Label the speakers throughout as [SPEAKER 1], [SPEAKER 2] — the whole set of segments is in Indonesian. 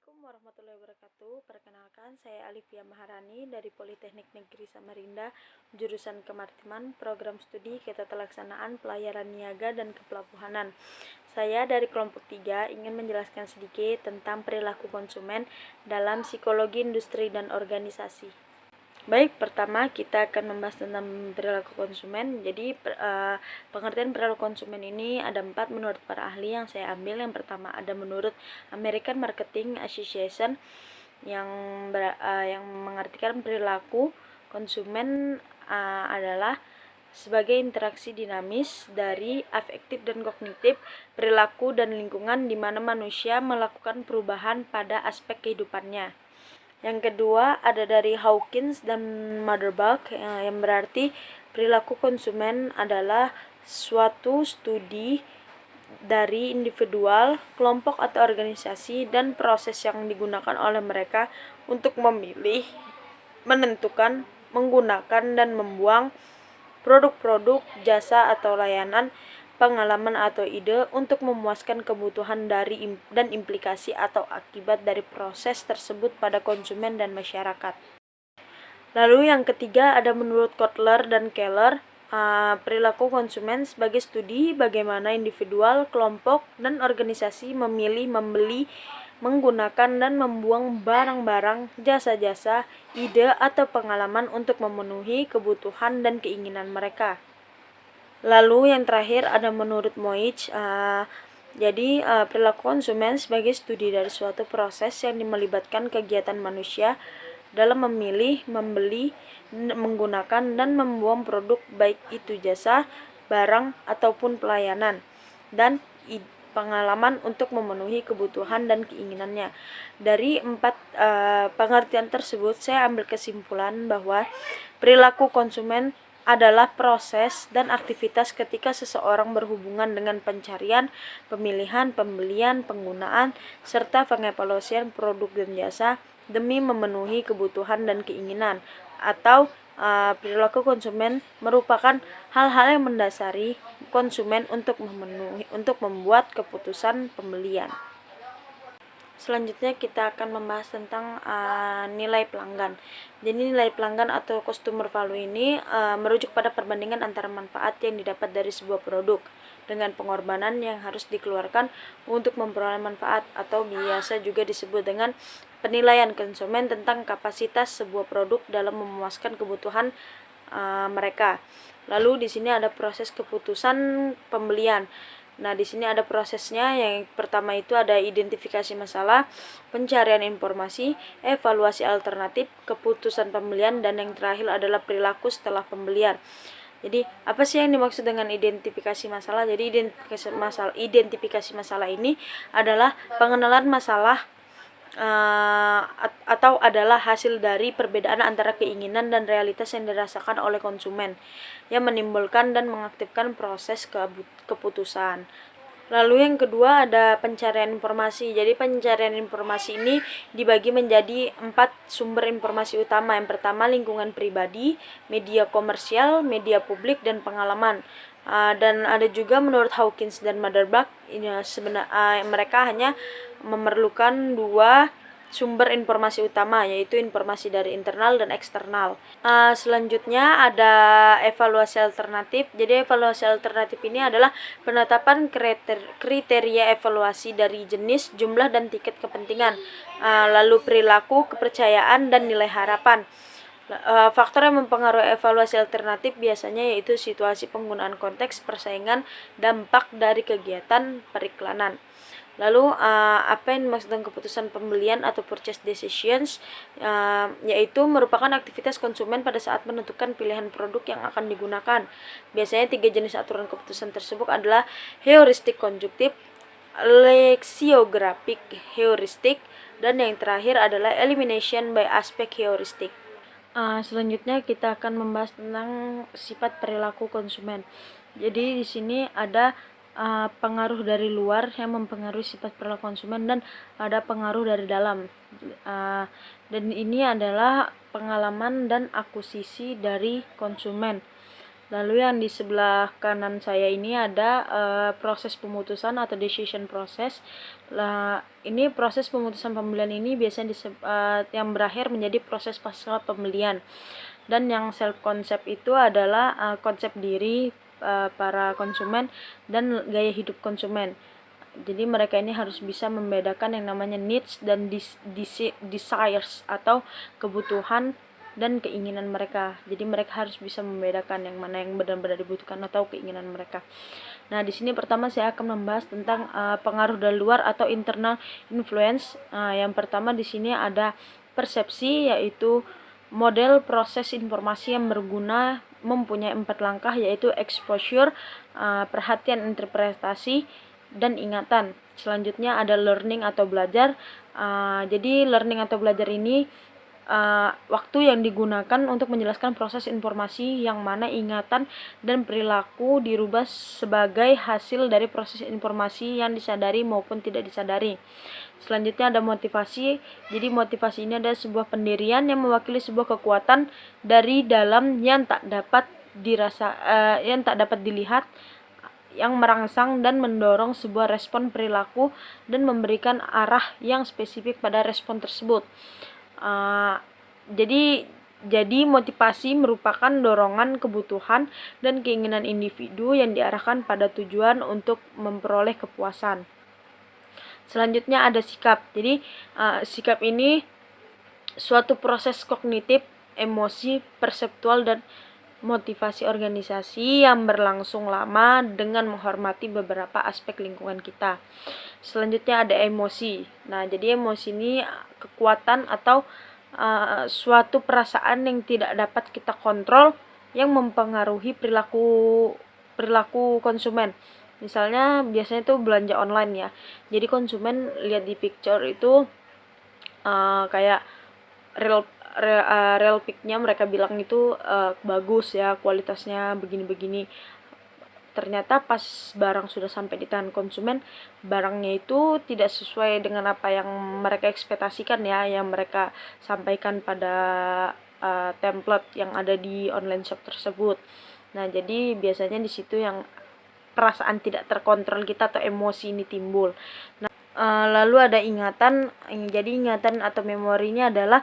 [SPEAKER 1] Assalamualaikum warahmatullahi wabarakatuh. Perkenalkan, saya Alifia Maharani dari Politeknik Negeri Samarinda, jurusan Kemaritiman, program studi Ketata Laksanaan Pelayaran Niaga dan Kepelabuhanan. Saya dari kelompok 3 ingin menjelaskan sedikit tentang perilaku konsumen dalam psikologi industri dan organisasi. Baik, pertama kita akan membahas tentang perilaku konsumen. Jadi pengertian perilaku konsumen ini ada 4 menurut para ahli yang saya ambil. Yang pertama ada menurut American Marketing Association yang mengartikan perilaku konsumen adalah sebagai interaksi dinamis dari afektif dan kognitif, perilaku dan lingkungan di mana manusia melakukan perubahan pada aspek kehidupannya. Yang kedua ada dari Hawkins dan Motherbach yang berarti perilaku konsumen adalah suatu studi dari individual, kelompok atau organisasi dan proses yang digunakan oleh mereka untuk memilih, menentukan, menggunakan dan membuang produk-produk, jasa atau layanan, pengalaman atau ide untuk memuaskan kebutuhan dan implikasi atau akibat dari proses tersebut pada konsumen dan masyarakat. Lalu yang ketiga ada menurut Kotler dan Keller, perilaku konsumen sebagai studi bagaimana individual, kelompok, dan organisasi memilih, membeli, menggunakan dan membuang barang-barang, jasa-jasa, ide atau pengalaman untuk memenuhi kebutuhan dan keinginan mereka. Lalu yang terakhir ada menurut Moich, jadi perilaku konsumen sebagai studi dari suatu proses yang melibatkan kegiatan manusia dalam memilih, membeli, menggunakan dan membuang produk baik itu jasa, barang ataupun pelayanan, dan pengalaman untuk memenuhi kebutuhan dan keinginannya. Dari 4 pengertian tersebut saya ambil kesimpulan bahwa perilaku konsumen adalah proses dan aktivitas ketika seseorang berhubungan dengan pencarian, pemilihan, pembelian, penggunaan, serta pengevaluasian produk dan jasa demi memenuhi kebutuhan dan keinginan, atau perilaku konsumen merupakan hal-hal yang mendasari konsumen untuk membuat keputusan pembelian. Selanjutnya kita akan membahas tentang nilai pelanggan. Jadi nilai pelanggan atau customer value ini merujuk pada perbandingan antara manfaat yang didapat dari sebuah produk dengan pengorbanan yang harus dikeluarkan untuk memperoleh manfaat, atau biasa juga disebut dengan penilaian konsumen tentang kapasitas sebuah produk dalam memuaskan kebutuhan mereka. Lalu di sini ada proses keputusan pembelian. Nah, di sini ada prosesnya. Yang pertama itu ada identifikasi masalah, pencarian informasi, evaluasi alternatif, keputusan pembelian, dan yang terakhir adalah perilaku setelah pembelian. Jadi, apa sih yang dimaksud dengan identifikasi masalah? Jadi, identifikasi masalah ini adalah pengenalan masalah atau adalah hasil dari perbedaan antara keinginan dan realitas yang dirasakan oleh konsumen yang menimbulkan dan mengaktifkan proses keputusan. Lalu yang kedua ada pencarian informasi. Jadi pencarian informasi ini dibagi menjadi 4 sumber informasi utama. Yang pertama lingkungan pribadi, media komersial, media publik, dan pengalaman. Dan ada juga menurut Hawkins dan Motherbach, mereka hanya memerlukan 2 sumber informasi utama, yaitu informasi dari internal dan eksternal. Selanjutnya ada evaluasi alternatif. Jadi evaluasi alternatif ini adalah penetapan kriteria evaluasi dari jenis, jumlah, dan tiket kepentingan, lalu perilaku, kepercayaan, dan nilai harapan. Faktor yang mempengaruhi evaluasi alternatif biasanya yaitu situasi penggunaan, konteks persaingan, dampak dari kegiatan periklanan. Lalu apa yang dimaksud dengan keputusan pembelian atau purchase decisions, yaitu merupakan aktivitas konsumen pada saat menentukan pilihan produk yang akan digunakan. Biasanya 3 jenis aturan keputusan tersebut adalah heuristik konjuktif, lexiographic heuristik, dan yang terakhir adalah elimination by aspect heuristik. Selanjutnya kita akan membahas tentang sifat perilaku konsumen. Jadi di sini ada pengaruh dari luar yang mempengaruhi sifat perilaku konsumen dan ada pengaruh dari dalam. Dan ini adalah pengalaman dan akuisisi dari konsumen. Lalu yang di sebelah kanan saya ini ada proses pemutusan atau decision process. Ini proses pemutusan pembelian ini biasanya yang berakhir menjadi proses pasca pembelian. Dan yang self concept itu adalah konsep diri para konsumen dan gaya hidup konsumen. Jadi mereka ini harus bisa membedakan yang namanya needs dan desires atau kebutuhan dan keinginan mereka. Jadi mereka harus bisa membedakan yang mana yang benar-benar dibutuhkan atau keinginan mereka. Nah, di sini pertama saya akan membahas tentang pengaruh dari luar atau internal influence. Yang pertama di sini ada persepsi, yaitu model proses informasi yang berguna mempunyai 4 langkah, yaitu exposure, perhatian, interpretasi, dan ingatan. Selanjutnya ada learning atau belajar. Jadi learning atau belajar ini waktu yang digunakan untuk menjelaskan proses informasi yang mana ingatan dan perilaku dirubah sebagai hasil dari proses informasi yang disadari maupun tidak disadari. Selanjutnya ada motivasi. Jadi motivasi ini adalah sebuah pendirian yang mewakili sebuah kekuatan dari dalam yang tak dapat dilihat, yang merangsang dan mendorong sebuah respon perilaku dan memberikan arah yang spesifik pada respon tersebut. Jadi motivasi merupakan dorongan kebutuhan dan keinginan individu yang diarahkan pada tujuan untuk memperoleh kepuasan. Selanjutnya ada sikap. Jadi sikap ini suatu proses kognitif, emosi, perseptual, dan motivasi organisasi yang berlangsung lama dengan menghormati beberapa aspek lingkungan kita. Selanjutnya ada emosi. Nah, jadi emosi ini kekuatan atau suatu perasaan yang tidak dapat kita kontrol yang mempengaruhi perilaku konsumen. Misalnya biasanya itu belanja online ya. Jadi konsumen lihat di picture itu kayak real pic-nya mereka bilang itu bagus ya, kualitasnya begini-begini. Ternyata pas barang sudah sampai di tangan konsumen, barangnya itu tidak sesuai dengan apa yang mereka ekspektasikan ya, yang mereka sampaikan pada template yang ada di online shop tersebut. Nah, jadi biasanya di situ yang perasaan tidak terkontrol kita atau emosi ini timbul. Nah, lalu ada ingatan. Jadi ingatan atau memorinya adalah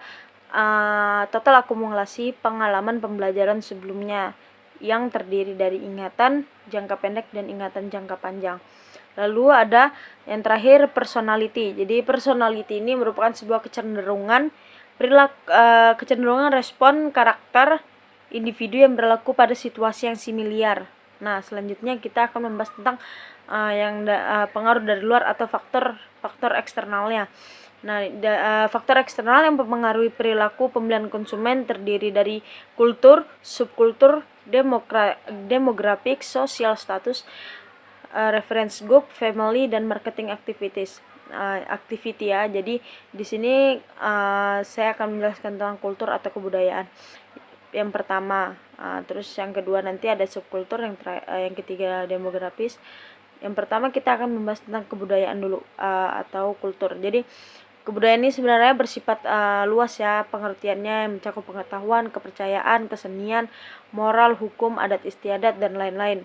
[SPEAKER 1] total akumulasi pengalaman pembelajaran sebelumnya yang terdiri dari ingatan jangka pendek dan ingatan jangka panjang. Lalu ada yang terakhir personality. Jadi personality ini merupakan sebuah kecenderungan respon karakter individu yang berlaku pada situasi yang similar. Nah, selanjutnya kita akan membahas tentang pengaruh dari luar atau faktor eksternalnya. Nah, faktor eksternal yang mempengaruhi perilaku pembelian konsumen terdiri dari kultur, subkultur, demografik, social status, reference group, family, dan marketing activity ya. Jadi di sini saya akan menjelaskan tentang kultur atau kebudayaan. Yang pertama, terus yang kedua nanti ada subkultur, yang ketiga demografis. Yang pertama kita akan membahas tentang kebudayaan dulu atau kultur. Jadi kebudayaan ini sebenarnya bersifat luas ya pengertiannya, mencakup pengetahuan, kepercayaan, kesenian, moral, hukum, adat istiadat, dan lain-lain.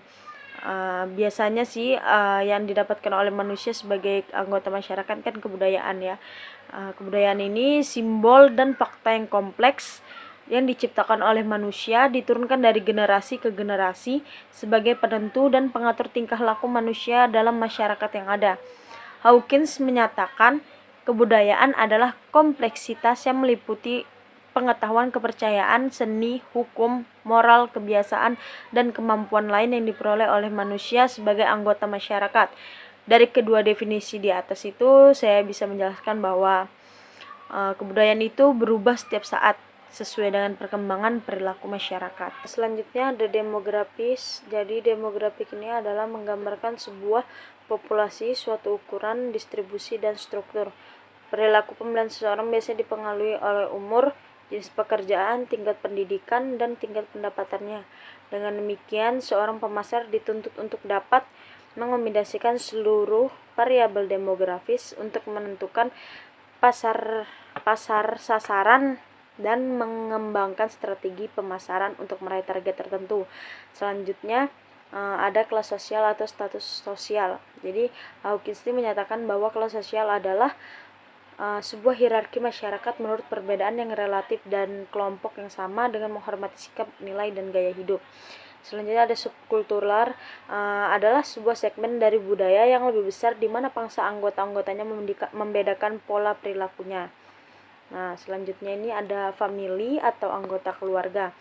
[SPEAKER 1] Biasanya sih yang didapatkan oleh manusia sebagai anggota masyarakat kan kebudayaan ya. Kebudayaan ini simbol dan fakta yang kompleks yang diciptakan oleh manusia, diturunkan dari generasi ke generasi sebagai penentu dan pengatur tingkah laku manusia dalam masyarakat yang ada. Hawkins menyatakan kebudayaan adalah kompleksitas yang meliputi pengetahuan, kepercayaan, seni, hukum, moral, kebiasaan, dan kemampuan lain yang diperoleh oleh manusia sebagai anggota masyarakat. Dari kedua definisi di atas itu, saya bisa menjelaskan bahwa kebudayaan itu berubah setiap saat sesuai dengan perkembangan perilaku masyarakat. Selanjutnya ada demografis. Jadi demografik ini adalah menggambarkan sebuah populasi, suatu ukuran, distribusi, dan struktur. Perilaku pembelian seseorang biasanya dipengaruhi oleh umur, jenis pekerjaan, tingkat pendidikan, dan tingkat pendapatannya. Dengan demikian, seorang pemasar dituntut untuk dapat mengombinasikan seluruh variabel demografis untuk menentukan pasar sasaran dan mengembangkan strategi pemasaran untuk meraih target tertentu. Selanjutnya ada kelas sosial atau status sosial. Jadi Hawkins menyatakan bahwa kelas sosial adalah sebuah hierarki masyarakat menurut perbedaan yang relatif dan kelompok yang sama dengan menghormati sikap, nilai, dan gaya hidup. Selanjutnya ada subkultural, adalah sebuah segmen dari budaya yang lebih besar di mana pangsa anggota-anggotanya membedakan pola perilakunya. Nah, selanjutnya ini ada family atau anggota keluarga.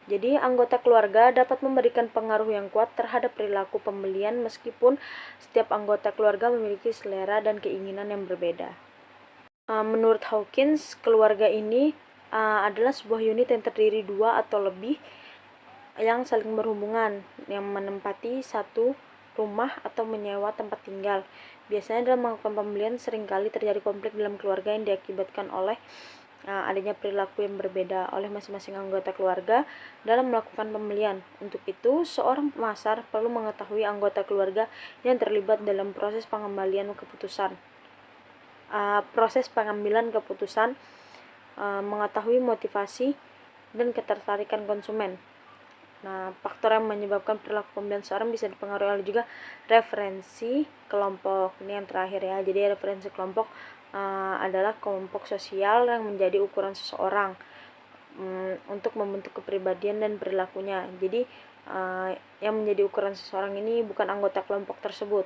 [SPEAKER 1] Jadi, anggota keluarga dapat memberikan pengaruh yang kuat terhadap perilaku pembelian meskipun setiap anggota keluarga memiliki selera dan keinginan yang berbeda. Menurut Hawkins, keluarga ini adalah sebuah unit yang terdiri dua atau lebih yang saling berhubungan, yang menempati satu rumah atau menyewa tempat tinggal. Biasanya dalam melakukan pembelian seringkali terjadi konflik dalam keluarga yang diakibatkan oleh adanya perilaku yang berbeda oleh masing-masing anggota keluarga dalam melakukan pembelian. Untuk itu, seorang pemasar perlu mengetahui anggota keluarga yang terlibat dalam proses pengambilan keputusan. Mengetahui motivasi dan ketertarikan konsumen. Nah, faktor yang menyebabkan perilaku pembelian seorang bisa dipengaruhi oleh juga referensi kelompok. Ini yang terakhir ya. Jadi referensi kelompok adalah kelompok sosial yang menjadi ukuran seseorang untuk membentuk kepribadian dan perilakunya. Jadi yang menjadi ukuran seseorang ini bukan anggota kelompok tersebut.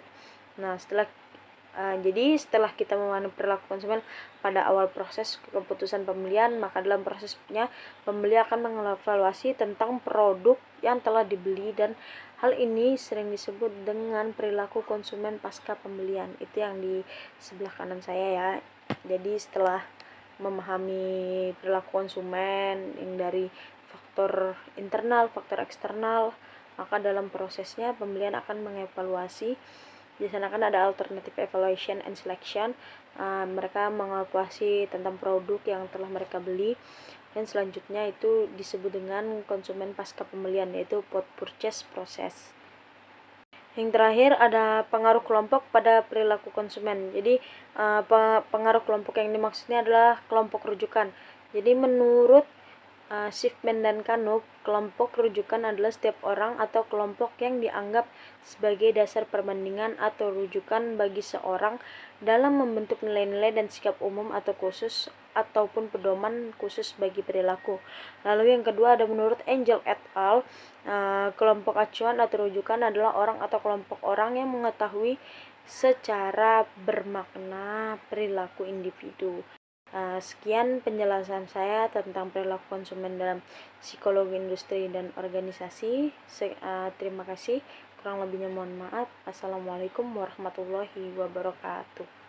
[SPEAKER 1] Nah, setelah kita memahami perilaku konsumen pada awal proses keputusan pembelian, maka dalam prosesnya pembeli akan mengevaluasi tentang produk yang telah dibeli, dan hal ini sering disebut dengan perilaku konsumen pasca pembelian. Itu yang di sebelah kanan saya ya. Jadi setelah memahami perilaku konsumen yang dari faktor internal, faktor eksternal, maka dalam prosesnya pembelian akan mengevaluasi. Di sana kan ada alternative evaluation and selection. Mereka mengevaluasi tentang produk yang telah mereka beli, dan selanjutnya itu disebut dengan konsumen pasca pembelian, yaitu post purchase process. Yang terakhir ada pengaruh kelompok pada perilaku konsumen. Jadi pengaruh kelompok yang dimaksudnya adalah kelompok rujukan. Jadi menurut Schiffman dan Knuth, kelompok rujukan adalah setiap orang atau kelompok yang dianggap sebagai dasar perbandingan atau rujukan bagi seorang dalam membentuk nilai-nilai dan sikap umum atau khusus ataupun pedoman khusus bagi perilaku. Lalu yang kedua ada menurut Angel et al., kelompok acuan atau rujukan adalah orang atau kelompok orang yang mengetahui secara bermakna perilaku individu. Sekian penjelasan saya tentang perilaku konsumen dalam psikologi industri dan organisasi. Terima kasih. Kurang lebihnya mohon maaf. Assalamualaikum warahmatullahi wabarakatuh.